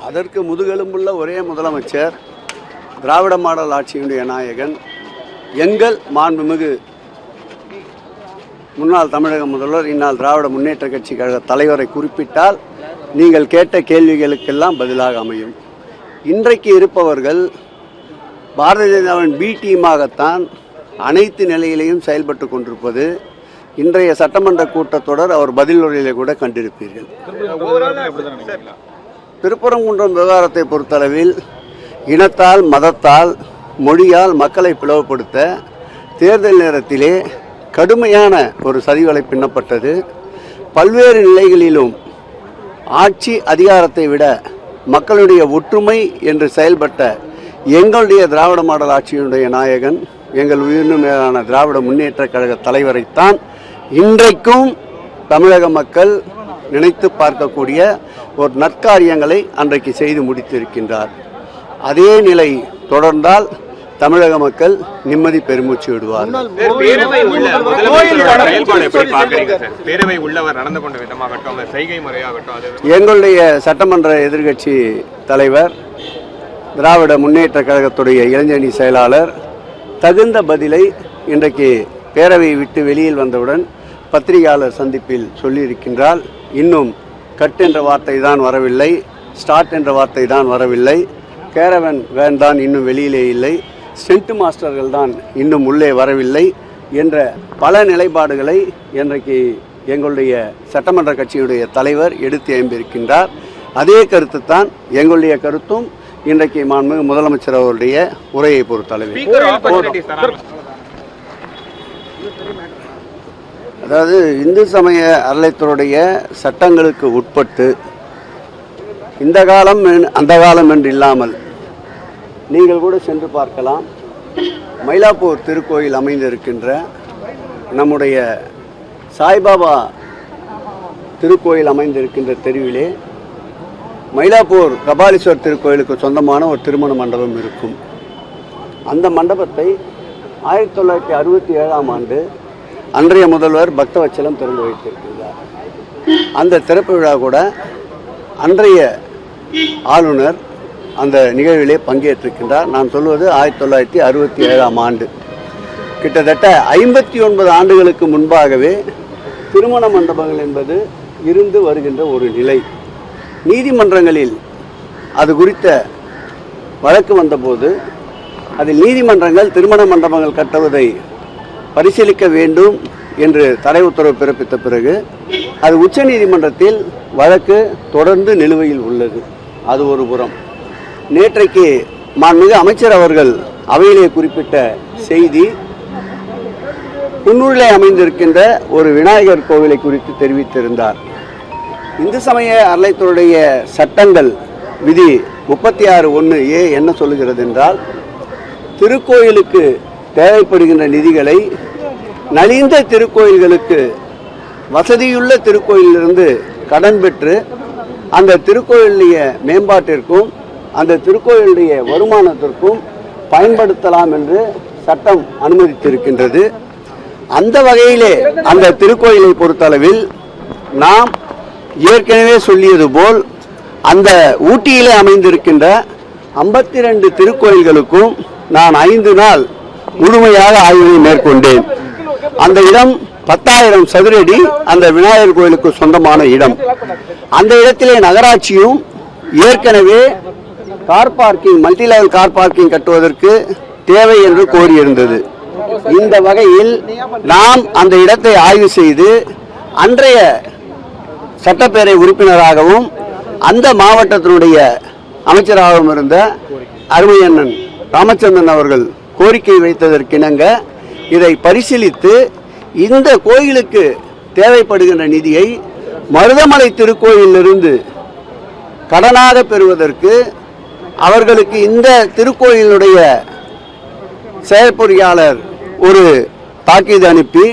அதற்கு முதுகெலும்புள்ள ஒரே முதலமைச்சர், திராவிட மாடல் ஆட்சியினுடைய நாயகன், எங்கள் மாண்புமிகு முன்னாள் தமிழக முதல்வர், இந்நாள் திராவிட முன்னேற்ற கட்சி கழக தலைவரை குறிப்பிட்டால் நீங்கள் கேட்ட கேள்விகளுக்கெல்லாம் பதிலாக அமையும். இன்றைக்கு இருப்பவர்கள் பாரதிய ஜனதாவின் பி டீமாகத்தான் அனைத்து நிலையிலையும் செயல்பட்டு கொண்டிருப்பது இன்றைய சட்டமன்ற கூட்டத்தொடர் அவர் பதில் உரையிலே கூட கண்டிருப்பீர்கள். திருப்பரங்குன்றம் விவகாரத்தை பொறுத்தளவில் இனத்தால், மதத்தால், மொழியால் மக்களை பிளவுபடுத்த தேர்தல் நேரத்திலே கடுமையான ஒரு சதிவலை பின்னப்பட்டது. பல்வேறு நிலைகளிலும் ஆட்சி அதிகாரத்தை விட மக்களுடைய ஒற்றுமை என்று செயல்பட்ட எங்களுடைய திராவிட மாடல் ஆட்சியினுடைய நாயகன், எங்கள் உயிரினும் மேலான திராவிட முன்னேற்ற கழக தலைவரைத்தான் இன்றைக்கும் தமிழக மக்கள் நினைத்து பார்க்கக்கூடிய ஒரு நற்காரியங்களை அன்றைக்கு செய்து முடித்திருக்கின்றார். அதே நிலை தொடர்ந்தால் தமிழக மக்கள் நிம்மதி பெருமூச்சு விடுவார். எங்களுடைய சட்டமன்ற எதிர்க்கட்சி தலைவர், திராவிட முன்னேற்ற கழகத்துடைய இளைஞரணி செயலாளர் தகுந்த பதிலை இன்றைக்கு பேரவையை விட்டு வெளியில் வந்தவுடன் பத்திரிகையாளர் சந்திப்பில் சொல்லியிருக்கின்றால், இன்னும் கட் என்ற வார்த்தை தான் வரவில்லை, ஸ்டார்ட் என்ற வார்த்தை தான் வரவில்லை, கேரவன் வேன் தான் இன்னும் வெளியிலே இல்லை, ஸ்டென்ட் மாஸ்டர்கள் தான் இன்னும் உள்ளே வரவில்லை என்ற பல நிலைப்பாடுகளை இன்றைக்கு எங்களுடைய சட்டமன்ற கட்சியுடைய தலைவர் எடுத்து எழும்பியிருக்கின்றார். அதே கருத்து தான் எங்களுடைய கருத்தும் இன்றைக்கு மாண்புமிகு முதலமைச்சர் அவருடைய உரையை பொறுத்தளவில். அதாவது இந்து சமய அறநிலையத்துறையுடைய சட்டங்களுக்கு உட்பட்டு இந்த காலம் அந்த காலம் என்று இல்லாமல் நீங்கள் கூட சென்று பார்க்கலாம். மயிலாப்பூர் திருக்கோயில் அமைந்திருக்கின்ற நம்முடைய சாய்பாபா திருக்கோயில் அமைந்திருக்கின்ற தெருவிலே மயிலாப்பூர் கபாலீஸ்வர் திருக்கோயிலுக்கு சொந்தமான ஒரு திருமண மண்டபம் இருக்கும். அந்த மண்டபத்தை 1967ஆம் ஆண்டு அன்றைய முதல்வர் பக்தவச்சலம் திறந்து வைத்திருக்கிறார். அந்த திறப்பு விழா கூட அன்றைய ஆளுநர் அந்த நிகழ்விலே பங்கேற்றிருக்கின்றார். நான் சொல்வது 1967ஆம் ஆண்டு. கிட்டத்தட்ட 59 ஆண்டுகளுக்கு முன்பாகவே திருமண மண்டபங்கள் என்பது இருந்து வருகின்ற ஒரு நிலை. நீதிமன்றங்களில் அது குறித்த வழக்கு வந்தபோது அதில் நீதிமன்றங்கள் திருமண மண்டபங்கள் கட்டுவதை பரிசீலிக்க வேண்டும் என்று தடை உத்தரவு பிறப்பித்த பிறகு அது உச்ச நீதிமன்றத்தில் வழக்கு தொடர்ந்து நிலுவையில் உள்ளது. அது ஒரு புறம். நேற்றைக்கு மாண்புமிகு அமைச்சர் அவர்கள் அவையிலே குறிப்பிட்ட செய்தி, குன்னூரிலே அமைந்திருக்கின்ற ஒரு விநாயகர் கோவிலை குறித்து தெரிவித்திருந்தார். இந்து சமய அறநிலையத்துறையுடைய சட்டங்கள் விதி 36(1)A என்ன சொல்லுகிறது என்றால், திருக்கோயிலுக்கு தேவைப்படுகின்ற நிதிகளை நலிந்த திருக்கோயில்களுக்கு வசதியுள்ள திருக்கோயிலிருந்து கடன் பெற்று அந்த திருக்கோயிலுடைய மேம்பாட்டிற்கும் அந்த திருக்கோயிலுடைய வருமானத்திற்கும் பயன்படுத்தலாம் என்று சட்டம் அனுமதித்திருக்கின்றது. அந்த வகையிலே அந்த திருக்கோயிலை பொறுத்தளவில் நாம் ஏற்கனவே சொல்லியது போல் அந்த ஊட்டியிலே அமைந்திருக்கின்ற 52 திருக்கோயில்களுக்கும் நான் 5 நாள் முழுமையாக ஆய்வினை மேற்கொண்டேன். அந்த இடம் 10,000 சதுர அடி அந்த விநாயகர் கோயிலுக்கு சொந்தமான இடம். அந்த இடத்திலே நகராட்சியும் ஏற்கனவே car parking, multi level car parking கட்டுவதற்கு தேவை என்று கோரியிருந்தது. இந்த வகையில் நாம் அந்த இடத்தை ஆய்வு செய்து அன்றைய சட்டப்பேரவை உறுப்பினராகவும் அந்த மாவட்டத்தினுடைய அமைச்சராகவும் இருந்த அருமையண்ணன் ராமச்சந்திரன் அவர்கள் கோரிக்கை வைத்ததற்கிணங்க இதை பரிசீலித்து இந்த கோயிலுக்கு தேவைப்படுகின்ற நிதியை மருதமலை திருக்கோயிலிருந்து கடனாக பெறுவதற்கு அவர்களுக்கு இந்த திருக்கோயிலுடைய செயற்பொறியாளர் ஒரு தாக்கீது அனுப்பி